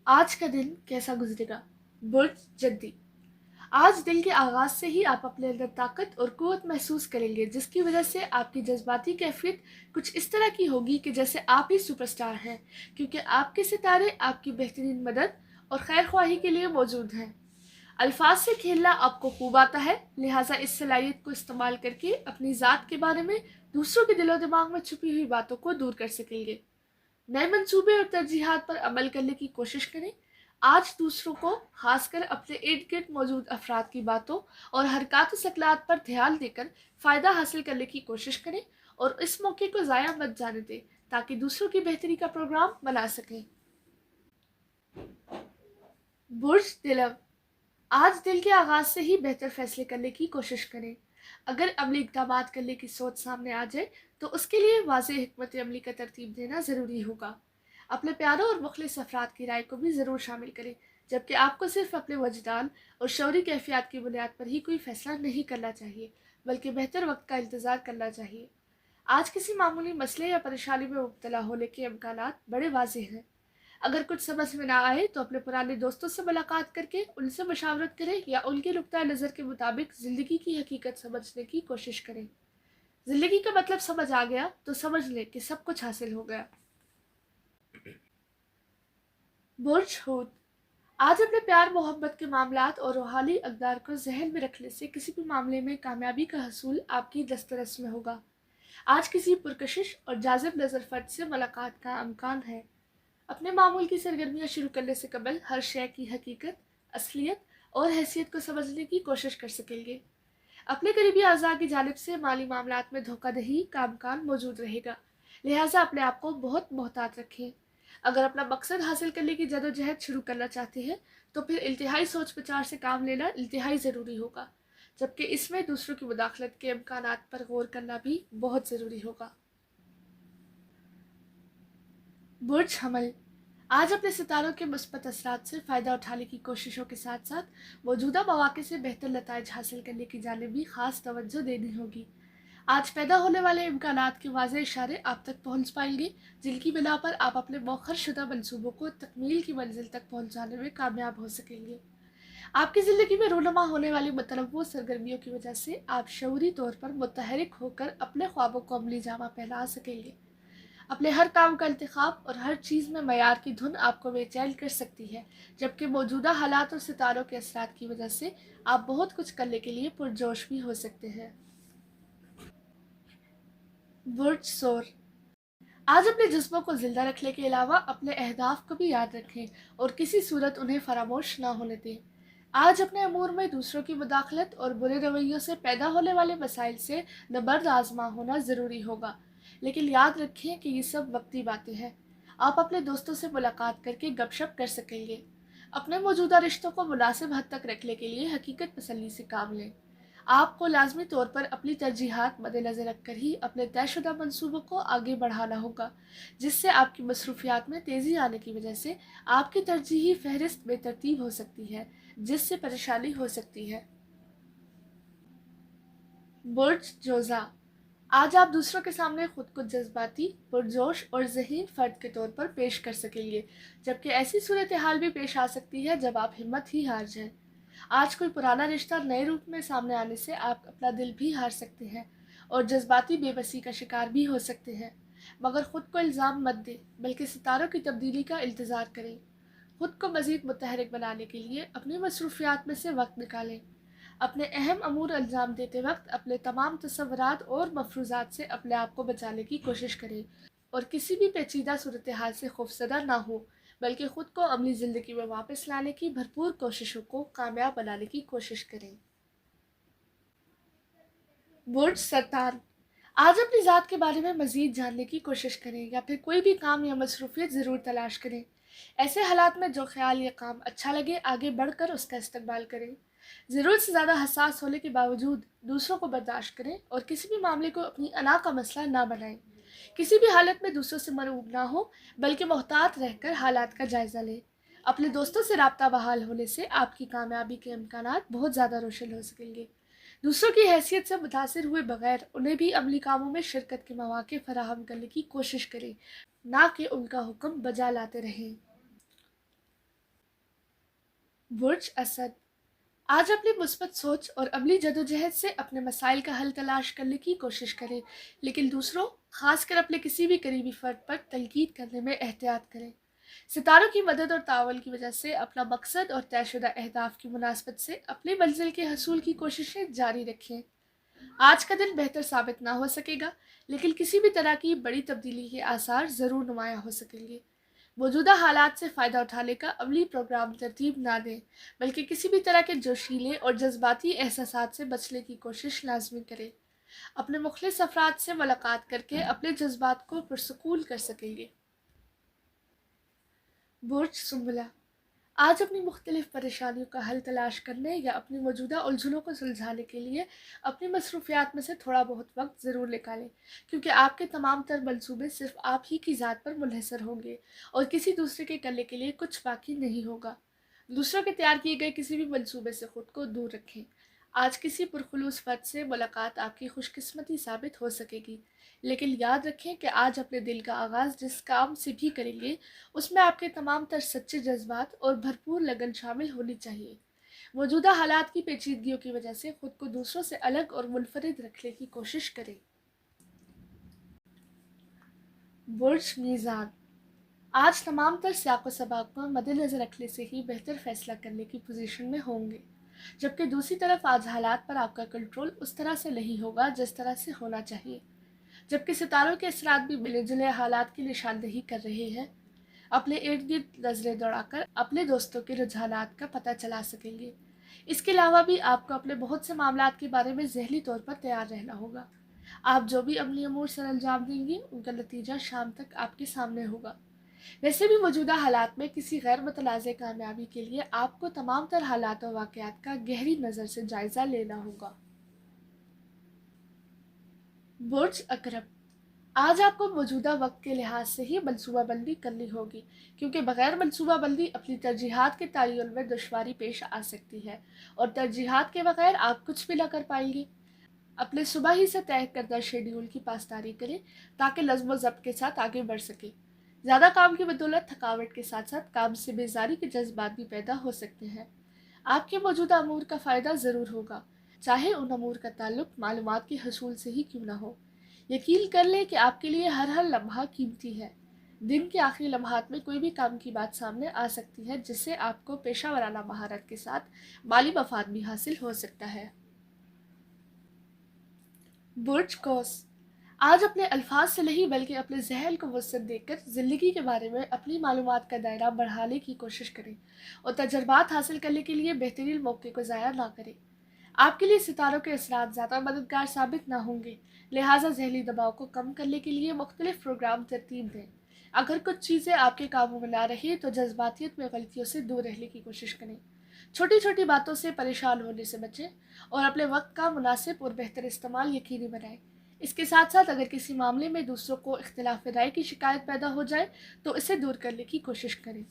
आज का दिन कैसा गुजरेगा? बुर्ज जद्दी। आज दिन के आगाज से ही आप अपने अंदर ताकत और कुव्वत महसूस करेंगे, जिसकी वजह से आपकी जज्बाती कैफियत कुछ इस तरह की होगी कि जैसे आप ही सुपरस्टार हैं, क्योंकि आपके सितारे आपकी बेहतरीन मदद और खैर ख्वाही के लिए मौजूद हैं। अल्फाज से खेलना आपको खूब आता है, लिहाजा इस सलाहियत को इस्तेमाल करके अपनी ज़ात के बारे में दूसरों के दिलो दिमाग में छुपी हुई बातों को दूर कर सकेंगे। नए मंसूबे और तरजीहात पर अमल करने की कोशिश करें। आज दूसरों को, खासकर अपने इर्द गिर्द मौजूद अफराद की बातों और हरकत सकलात पर ध्यान देकर फ़ायदा हासिल करने की कोशिश करें और इस मौके को ज़ाया मत जाने दें, ताकि दूसरों की बेहतरी का प्रोग्राम बना सकें। बुर्ज दिलव। आज दिन के आगाज से ही बेहतर फैसले करने की कोशिश करें। अगर अमली इक़दामात करने की सोच सामने आ जाए तो उसके लिए वाज़ेह हिकमत अमली का तरतीब देना ज़रूरी होगा। अपने प्यारों और मुखलिस अफराद की राय को भी ज़रूर शामिल करें, जबकि आपको सिर्फ अपने वजदान और शौरी कैफियत की बुनियाद पर ही कोई फैसला नहीं करना चाहिए, बल्कि बेहतर वक्त का इंतज़ार करना चाहिए। आज किसी मामूली मसले या परेशानी में मुब्तला होने के इम्कानात बड़े वाज़ेह हैं। अगर कुछ समझ में ना आए तो अपने पुराने दोस्तों से मुलाकात करके उनसे मशावरत करें या उनके नुक्ता नज़र के मुताबिक ज़िंदगी की हकीकत समझने की कोशिश करें। ज़िंदगी का मतलब समझ आ गया तो समझ लें कि सब कुछ हासिल हो गया। बुर्ज हूत। आज अपने प्यार मोहब्बत के मामलात और रूहानी अक़दार को ज़हन में रखने से किसी भी मामले में कामयाबी का हसूल आपकी दस्तरस में होगा। आज किसी पुरकशिश और जाज़िब नज़र फ़र्द से मुलाकात का इम्कान है। अपने मामूल की सरगर्मियाँ शुरू करने से कबल हर शय की हकीकत, असलियत और हैसियत को समझने की कोशिश कर सकेंगे। अपने करीबी अज़ा की जानिब से माली मामलात में धोखाधड़ी का इम्कान मौजूद रहेगा, लिहाजा अपने आप को बहुत मोहतात रखें। अगर अपना मकसद हासिल करने की जदोजहद शुरू करना चाहते हैं तो फिर इंतहाई सोच विचार से काम लेना इंतहाई ज़रूरी होगा, जबकि इसमें दूसरों की मुदाखलत के इम्कानात पर गौर करना भी बहुत ज़रूरी होगा। बुर्ज हमल। आज अपने सितारों के मुस्बत असरात से फ़ायदा उठाने की कोशिशों के साथ साथ मौजूदा मौक़े से बेहतर नताइज हासिल करने की जानिब भी ख़ास तवज्जो देनी होगी। आज पैदा होने वाले इम्कानात के वाज़ेह इशारे आप तक पहुँच पाएंगे, जिनकी बिना पर आप अपने मौखर शुदा मंसूबों को तकमील की मंजिल तक पहुँचाने में कामयाब हो सकेंगे। आपकी ज़िंदगी में रूनुमा होने वाली मुतनव्वो सरगर्मियों की वजह से आप शऊरी तौर पर मुतहरिक होकर अपने ख्वाबों को अमली जामा पहना सकेंगे। अपने हर काम का इंतखाब और हर चीज़ में मयार की धुन आपको बेचैन कर सकती है, जबकि मौजूदा हालात और सितारों के असरात की वजह से आप बहुत कुछ करने के लिए पुरजोश भी हो सकते हैं। बुर्ज सोर। आज अपने जज्बों को जिंदा रखने के अलावा अपने अहदाफ को भी याद रखें और किसी सूरत उन्हें फरामोश ना होने दें। आज अपने अमूर में दूसरों की मुदाखलत और बुरे रवैयों से पैदा होने वाले मसाइल से नबर्द आजमा होना ज़रूरी होगा, लेकिन याद रखें कि ये सब वक्ती बातें हैं। आप अपने दोस्तों से मुलाकात करके गपशप कर सकेंगे। अपने मौजूदा रिश्तों को मुनासिब हद तक रखने के लिए हकीकत तसल्ली से काम लें। आपको लाजमी तौर पर अपनी तरजीहात मद्देनज़र रखकर ही अपने तयशुदा मंसूबों को आगे बढ़ाना होगा, जिससे आपकी मसरूफियात में तेज़ी आने की वजह से आपकी तरजीही फहरिस्त बेतरतीब हो सकती है, जिससे परेशानी हो सकती है। बुर्ज जोज़ा। आज आप दूसरों के सामने खुद को जज्बाती, पुरजोश और ज़हीन फ़र्द के तौर पर पेश कर सकेंगे, जबकि ऐसी सूरत हाल भी पेश आ सकती है जब आप हिम्मत ही हार जाएं। आज कोई पुराना रिश्ता नए रूप में सामने आने से आप अपना दिल भी हार सकते हैं और जज्बाती बेबसी का शिकार भी हो सकते हैं, मगर खुद को इल्ज़ाम मत दें, बल्कि सितारों की तब्दीली का इंतज़ार करें। खुद को मज़ीद मुतहरिक बनाने के लिए अपनी मसरूफियात में से वक्त निकालें। अपने अहम अमूर अंजाम देते वक्त अपने तमाम तसव्वुरात और मफरूज़ात से अपने आप को बचाने की कोशिश करें और किसी भी पेचीदा सूरत हाल से खौफज़दा ना हो, बल्कि ख़ुद को अमली ज़िंदगी में वापस लाने की भरपूर कोशिशों को कामयाब बनाने की कोशिश करें। बुर्ज सरतान। आज अपनी ज़ात के बारे में मज़ीद जानने की कोशिश करें या फिर कोई भी काम या मसरूफ़ियत ज़रूर तलाश करें। ऐसे हालात में जो ख्याल या काम अच्छा लगे आगे बढ़कर उसका इस्तकबाल करें। ज़रूरत से ज़्यादा हसास होने के बावजूद दूसरों को बर्दाश्त करें और किसी भी मामले को अपनी अना का मसला ना बनाएं। किसी भी हालत में दूसरों से मरऊब ना हो, बल्कि मोहतात रहकर हालात का जायज़ा लें। अपने दोस्तों से राब्ता बहाल होने से आपकी कामयाबी के इम्कानात बहुत ज़्यादा रोशन हो सकेंगे। दूसरों की हैसियत से मुतासिर हुए बगैर उन्हें भी अमली कामों में शिरकत के मौके फराहम करने की कोशिश करें, ना कि उनका हुक्म बजा लाते रहें। برج اسد، آج اپنی مثبت سوچ اور عملی جدوجہد سے اپنے مسائل کا حل تلاش کرنے کی کوشش کریں، لیکن دوسروں، خاص کر اپنے کسی بھی قریبی فرد پر تنقید کرنے میں احتیاط کریں۔ ستاروں کی مدد اور تعاون کی وجہ سے اپنا مقصد اور طے شدہ اہداف کی مناسبت سے اپنی منزل کے حصول کی کوششیں جاری رکھیں۔ آج کا دن بہتر ثابت نہ ہو سکے گا، لیکن کسی بھی طرح کی بڑی تبدیلی کے آثار ضرور نمایاں ہو سکیں گے۔ موجودہ حالات سے فائدہ اٹھانے کا عملی پروگرام ترتیب نہ دیں، بلکہ کسی بھی طرح کے جوشیلے اور جذباتی احساسات سے بچنے کی کوشش لازمی کریں۔ اپنے مخلص افراد سے ملاقات کر کے اپنے جذبات کو پرسکون کر سکیں گے۔ برج سنبلہ، آج اپنی مختلف پریشانیوں کا حل تلاش کرنے یا اپنی موجودہ الجھنوں کو سلجھانے کے لیے اپنی مصروفیات میں سے تھوڑا بہت وقت ضرور نکالیں، کیونکہ آپ کے تمام تر منصوبے صرف آپ ہی کی ذات پر منحصر ہوں گے اور کسی دوسرے کے کرنے کے لیے کچھ باقی نہیں ہوگا۔ دوسروں کے تیار کیے گئے کسی بھی منصوبے سے خود کو دور رکھیں۔ آج کسی پرخلوص فرد سے ملاقات آپ کی خوش قسمتی ثابت ہو سکے گی، لیکن یاد رکھیں کہ آج اپنے دل کا آغاز جس کام سے بھی کریں گے، اس میں آپ کے تمام تر سچے جذبات اور بھرپور لگن شامل ہونی چاہیے۔ موجودہ حالات کی پیچیدگیوں کی وجہ سے خود کو دوسروں سے الگ اور منفرد رکھنے کی کوشش کریں۔ برج میزان، آج تمام تر سیاق و سباق کو مد نظر رکھنے سے ہی بہتر فیصلہ کرنے کی پوزیشن میں ہوں گے، جبکہ دوسری طرف آج حالات پر آپ کا کنٹرول اس طرح سے نہیں ہوگا جس طرح سے ہونا چاہیے، جبکہ ستاروں کے اثرات بھی ملے جلے حالات کی نشاندہی کر رہے ہیں۔ اپنے ارد گرد نظریں دوڑا کر اپنے دوستوں کے رجحانات کا پتہ چلا سکیں گے۔ اس کے علاوہ بھی آپ کو اپنے بہت سے معاملات کے بارے میں ذہنی طور پر تیار رہنا ہوگا۔ آپ جو بھی عملی امور سر انجام دیں گی، ان کا نتیجہ شام تک آپ کے سامنے ہوگا۔ ویسے بھی موجودہ حالات میں کسی غیر متنازع کامیابی کے لیے آپ کو تمام تر حالات و واقعات کا گہری نظر سے جائزہ لینا ہوگا۔ برج اکرم، آج آپ کو موجودہ وقت کے لحاظ سے ہی منصوبہ بندی کرنی ہوگی، کیونکہ بغیر منصوبہ بندی اپنی ترجیحات کے تعین میں دشواری پیش آ سکتی ہے، اور ترجیحات کے بغیر آپ کچھ بھی نہ کر پائیں گے۔ اپنے صبح ہی سے طے کردہ شیڈیول کی پاسداری کریں تاکہ نظم و ضبط کے ساتھ آگے بڑھ سکیں۔ زیادہ کام کی بدولت تھکاوٹ کے ساتھ ساتھ کام سے بیزاری کے جذبات بھی پیدا ہو سکتے ہیں۔ آپ کے موجودہ امور کا فائدہ ضرور ہوگا، چاہے ان امور کا تعلق معلومات کے حصول سے ہی کیوں نہ ہو۔ یقین کر لیں کہ آپ کے لیے ہر لمحہ قیمتی ہے۔ دن کے آخری لمحات میں کوئی بھی کام کی بات سامنے آ سکتی ہے جس سے آپ کو پیشہ ورانہ مہارت کے ساتھ مالی مفاد بھی حاصل ہو سکتا ہے۔ برج قوس، آج اپنے الفاظ سے نہیں بلکہ اپنے ذہن کو وسعت دے کر زندگی کے بارے میں اپنی معلومات کا دائرہ بڑھانے کی کوشش کریں اور تجربات حاصل کرنے کے لیے بہترین موقع کو ضائع نہ کریں۔ آپ کے لیے ستاروں کے اثرات زیادہ مددگار ثابت نہ ہوں گے، لہٰذا ذہنی دباؤ کو کم کرنے کے لیے مختلف پروگرام ترتیب دیں۔ اگر کچھ چیزیں آپ کے قابو میں نہ رہیں تو جذباتیت میں غلطیوں سے دور رہنے کی کوشش کریں۔ چھوٹی چھوٹی باتوں سے پریشان ہونے سے بچیں اور اپنے وقت کا مناسب اور بہتر استعمال یقینی بنائیں۔ اس کے ساتھ ساتھ اگر کسی معاملے میں دوسروں کو اختلاف رائے کی شکایت پیدا ہو جائے تو اسے دور کرنے کی کوشش کریں۔